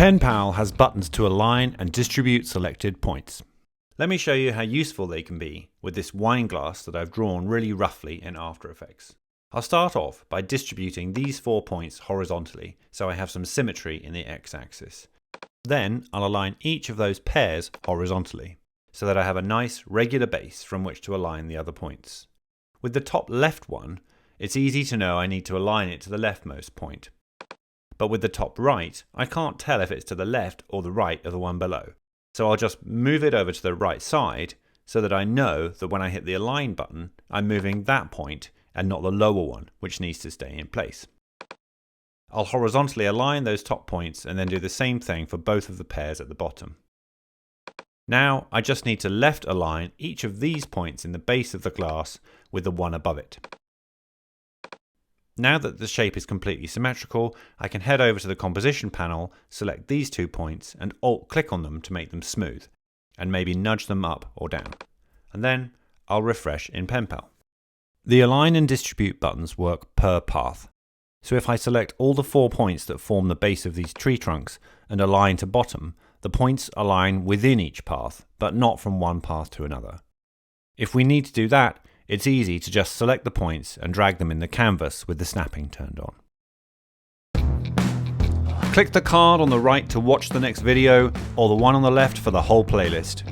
Penpal has buttons to align and distribute selected points. Let me show you how useful they can be with this wine glass that I've drawn really roughly in After Effects. I'll start off by distributing these 4 points horizontally so I have some symmetry in the x-axis. Then I'll align each of those pairs horizontally so that I have a nice regular base from which to align the other points. With the top left one, it's easy to know I need to align it to the leftmost point. But with the top right, I can't tell if it's to the left or the right of the one below. So I'll just move it over to the right side so that I know that when I hit the align button, I'm moving that point and not the lower one, which needs to stay in place. I'll horizontally align those top points and then do the same thing for both of the pairs at the bottom. Now I just need to left align each of these points in the base of the glass with the one above it. Now that the shape is completely symmetrical, I can head over to the composition panel, select these 2 points and alt-click on them to make them smooth, and maybe nudge them up or down. And then I'll refresh in Penpal. The align and distribute buttons work per path. So if I select all the 4 points that form the base of these tree trunks and align to bottom, the points align within each path, but not from one path to another. If we need to do that, it's easy to just select the points and drag them in the canvas with the snapping turned on. Click the card on the right to watch the next video, or the one on the left for the whole playlist.